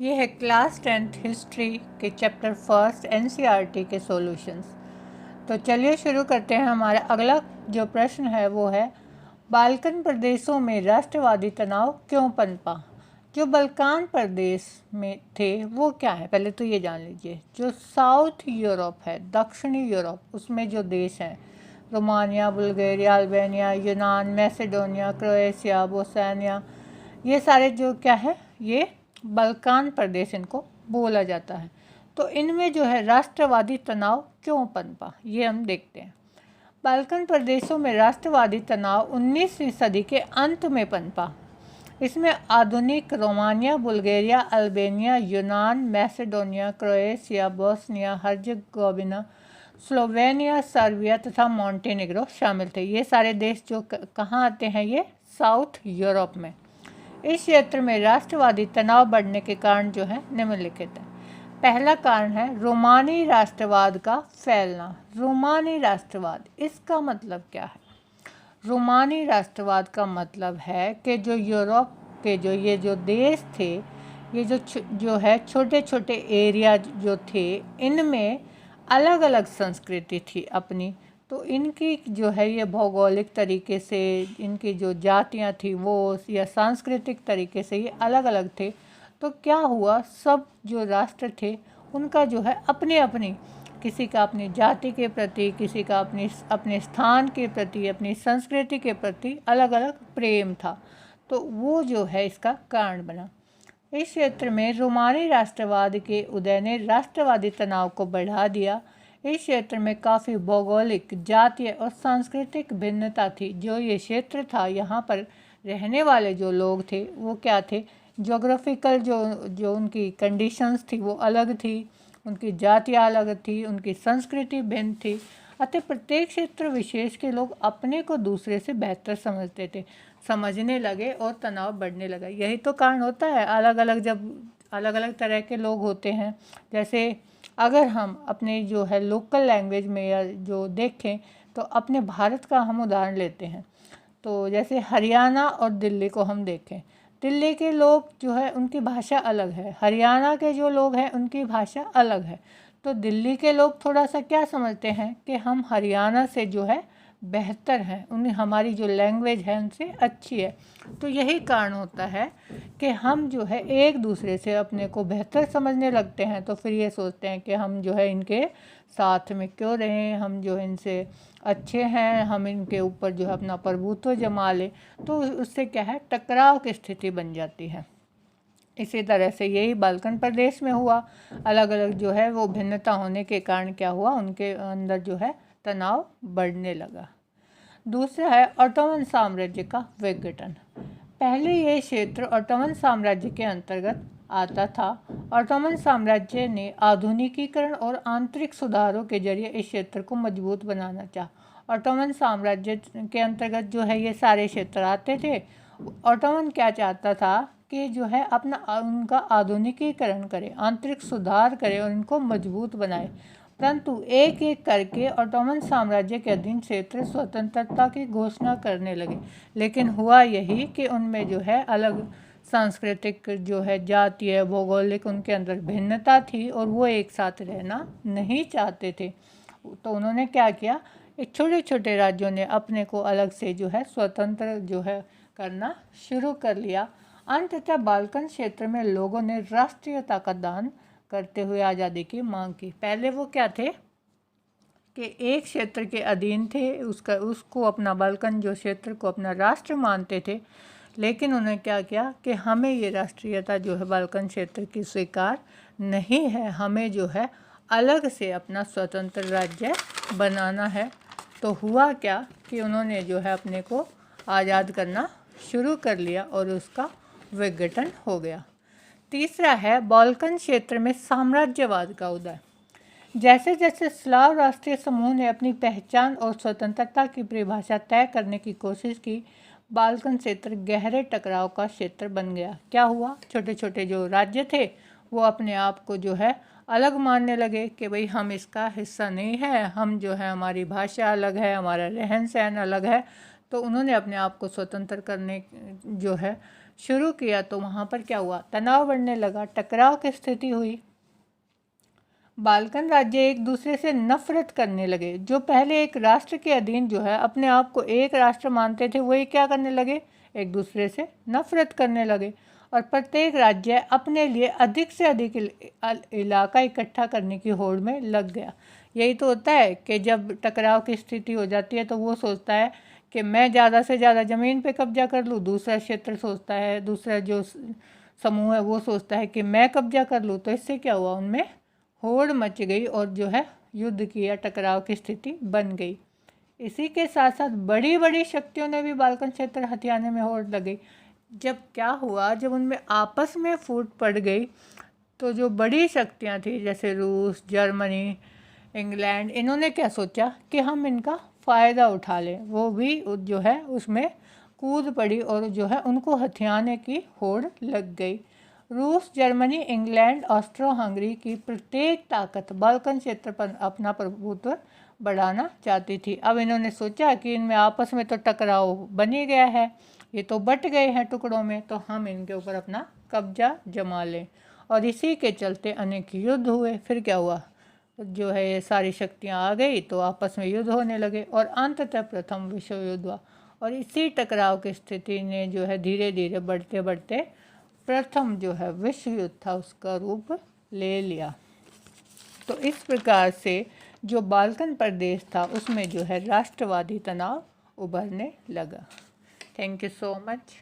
ये है class 10th history के चैप्टर फर्स्ट एनसीईआरटी के सॉल्यूशंस। तो चलिए शुरू करते हैं। हमारा अगला जो प्रश्न है वो है, बाल्कन प्रदेशों में राष्ट्रवादी तनाव क्यों पनपा। जो बल्कान प्रदेश में थे वो क्या है, पहले तो ये जान लीजिए। जो साउथ यूरोप है, दक्षिणी यूरोप, उसमें जो देश हैं रोमानिया, बुल्गारिया, अल्बानिया, यूनान, मैसेडोनिया, क्रोएशिया, बोस्निया, ये सारे जो क्या है, ये बल्कान प्रदेश इनको बोला जाता है। तो इनमें जो है राष्ट्रवादी तनाव क्यों पनपा, ये हम देखते हैं। बाल्कन प्रदेशों में राष्ट्रवादी तनाव 19वीं सदी के अंत में पनपा। इसमें आधुनिक रोमानिया, बुल्गारिया, अल्बानिया, यूनान, Macedonia, Croatia, Bosnia Herzegovina, Slovenia, Serbia तथा मॉन्टेनेग्रो शामिल थे। ये सारे देश जो कहाँ आते हैं, ये साउथ यूरोप में। इस क्षेत्र में राष्ट्रवादी तनाव बढ़ने के कारण जो है निम्नलिखित है। पहला कारण है रोमानी राष्ट्रवाद का फैलना। रोमानी राष्ट्रवाद, इसका मतलब क्या है? रोमानी राष्ट्रवाद का मतलब है कि जो यूरोप के ये जो देश थे, ये जो है छोटे छोटे एरिया जो थे, इनमें अलग अलग संस्कृति थी अपनी। तो इनकी जो है ये भौगोलिक तरीके से इनकी जो जातियां थी वो या सांस्कृतिक तरीके से ये अलग अलग थे। तो क्या हुआ, सब जो राष्ट्र थे उनका जो है अपनी अपनी, किसी का अपनी जाति के प्रति, किसी का अपने स्थान के प्रति, अपनी संस्कृति के प्रति अलग अलग प्रेम था। तो वो जो है इसका कारण बना। इस क्षेत्र में रोमानी राष्ट्रवाद के उदय ने राष्ट्रवादी तनाव को बढ़ा दिया। इस क्षेत्र में काफ़ी भौगोलिक, जातीय और सांस्कृतिक भिन्नता थी। जो ये क्षेत्र था, यहाँ पर रहने वाले जो लोग थे वो क्या थे, जोग्राफिकल जो उनकी कंडीशंस थी वो अलग थी, उनकी जातियाँ अलग थी, उनकी संस्कृति भिन्न थी। अतः प्रत्येक क्षेत्र विशेष के लोग अपने को दूसरे से बेहतर समझते थे, समझने लगे और तनाव बढ़ने लगा। यही तो कारण होता है, अलग अलग जब अलग अलग तरह के लोग होते हैं। जैसे अगर हम अपने जो है लोकल लैंग्वेज में या जो देखें, तो अपने भारत का हम उदाहरण लेते हैं। तो जैसे हरियाणा और दिल्ली को हम देखें, दिल्ली के लोग जो है उनकी भाषा अलग है, हरियाणा के जो लोग हैं उनकी भाषा अलग है। तो दिल्ली के लोग थोड़ा सा क्या समझते हैं कि हम हरियाणा से जो है बेहतर हैं, उन्हें हमारी जो लैंग्वेज है उनसे अच्छी है। तो यही कारण होता है कि हम जो है एक दूसरे से अपने को बेहतर समझने लगते हैं। तो फिर ये सोचते हैं कि हम जो है इनके साथ में क्यों रहें, हम जो इनसे अच्छे हैं, हम इनके ऊपर जो है अपना प्रभुत्व जमा लें। तो उससे क्या है, टकराव की स्थिति बन जाती है। इसी तरह से यही बाल्कन प्रदेश में हुआ। अलग अलग जो है वो भिन्नता होने के कारण क्या हुआ, उनके अंदर जो है तनाव बढ़ने लगा। दूसरा है ऑटोमन साम्राज्य का विघटन। पहले ये क्षेत्र ऑटोमन साम्राज्य के अंतर्गत आता था। ऑटोमन साम्राज्य ने आधुनिकीकरण और आंतरिक सुधारों के जरिए इस क्षेत्र को मजबूत बनाना चाहा। ऑटोमन साम्राज्य के अंतर्गत जो है ये सारे क्षेत्र आते थे। ऑटोमन क्या चाहता था कि जो है अपना उनका आधुनिकीकरण करे, आंतरिक सुधार करे और इनको मजबूत बनाए। परंतु एक एक करके ऑटोमन साम्राज्य के अधीन क्षेत्र स्वतंत्रता की घोषणा करने लगे। लेकिन हुआ यही कि उनमें जो है अलग सांस्कृतिक जो है जातीय, भौगोलिक उनके अंदर भिन्नता थी और वो एक साथ रहना नहीं चाहते थे। तो उन्होंने क्या किया, छोटे छोटे राज्यों ने अपने को अलग से जो है स्वतंत्र जो है करना शुरू कर लिया। अंततः बाल्कन क्षेत्र में लोगों ने राष्ट्रीयता का दान करते हुए आज़ादी की मांग की। पहले वो क्या थे कि एक क्षेत्र के अधीन थे, उसको अपना बाल्कन जो क्षेत्र को अपना राष्ट्र मानते थे। लेकिन उन्होंने क्या किया कि हमें ये राष्ट्रीयता जो है बाल्कन क्षेत्र की स्वीकार नहीं है, हमें जो है अलग से अपना स्वतंत्र राज्य बनाना है। तो हुआ क्या कि उन्होंने जो है अपने को आज़ाद करना शुरू कर लिया और उसका विघटन हो गया। तीसरा है बाल्कन क्षेत्र में साम्राज्यवाद का उदय। जैसे जैसे स्लाव राष्ट्रीय समूह ने अपनी पहचान और स्वतंत्रता की परिभाषा तय करने की कोशिश की, बाल्कन क्षेत्र गहरे टकराव का क्षेत्र बन गया। क्या हुआ, छोटे छोटे जो राज्य थे वो अपने आप को जो है अलग मानने लगे कि भाई हम इसका हिस्सा नहीं है, हम जो है हमारी भाषा अलग है, हमारा रहन सहन अलग है। तो उन्होंने अपने आप को स्वतंत्र करने जो है शुरू किया तो वहाँ पर क्या हुआ, तनाव बढ़ने लगा, टकराव की स्थिति हुई। बाल्कन राज्य एक दूसरे से नफरत करने लगे। जो पहले एक राष्ट्र के अधीन जो है अपने आप को एक राष्ट्र मानते थे, वही क्या करने लगे, एक दूसरे से नफरत करने लगे। और प्रत्येक राज्य अपने लिए अधिक से अधिक इलाका इकट्ठा करने की होड़ में लग गया। यही तो होता है कि जब टकराव की स्थिति हो जाती है तो वो सोचता है कि मैं ज़्यादा से ज़्यादा ज़मीन पे कब्जा कर लूँ, दूसरा क्षेत्र सोचता है, दूसरा जो समूह है वो सोचता है कि मैं कब्जा कर लूँ। तो इससे क्या हुआ, उनमें होड़ मच गई और जो है युद्ध की या टकराव की स्थिति बन गई। इसी के साथ साथ बड़ी बड़ी शक्तियों ने भी बाल्कन क्षेत्र हथियाने में होड़ लगी। जब क्या हुआ, जब उनमें आपस में फूट पड़ गई तो जो बड़ी शक्तियां थी जैसे रूस, जर्मनी, इंग्लैंड, इन्होंने क्या सोचा कि हम इनका फ़ायदा उठा लें। वो भी जो है उसमें कूद पड़ी और जो है उनको हथियाने की होड़ लग गई। रूस, जर्मनी, इंग्लैंड, ऑस्ट्रो हंगरी की प्रत्येक ताकत बाल्कन क्षेत्र पर अपना प्रभुत्व बढ़ाना चाहती थी। अब इन्होंने सोचा कि इनमें आपस में तो टकराव बन ही गया है, ये तो बट गए हैं टुकड़ों में, तो हम इनके ऊपर अपना कब्जा जमा लें। और इसी के चलते अनेक युद्ध हुए। फिर क्या हुआ, जो है ये सारी शक्तियाँ आ गई तो आपस में युद्ध होने लगे और अंततः प्रथम विश्व युद्ध हुआ। और इसी टकराव की स्थिति ने जो है धीरे धीरे बढ़ते बढ़ते प्रथम जो है विश्व युद्ध था उसका रूप ले लिया। तो इस प्रकार से जो बाल्कन प्रदेश था उसमें जो है राष्ट्रवादी तनाव उभरने लगा। Thank you so much.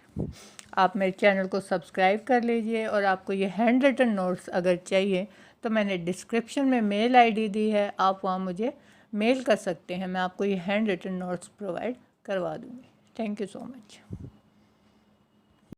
आप मेरे चैनल को सब्सक्राइब कर लीजिए और आपको ये हैंड रिटन नोट्स अगर चाहिए तो मैंने डिस्क्रिप्शन में मेल आईडी दी है, आप वहाँ मुझे मेल कर सकते हैं, मैं आपको ये हैंड रिटन नोट्स प्रोवाइड करवा दूँगी। Thank you so much.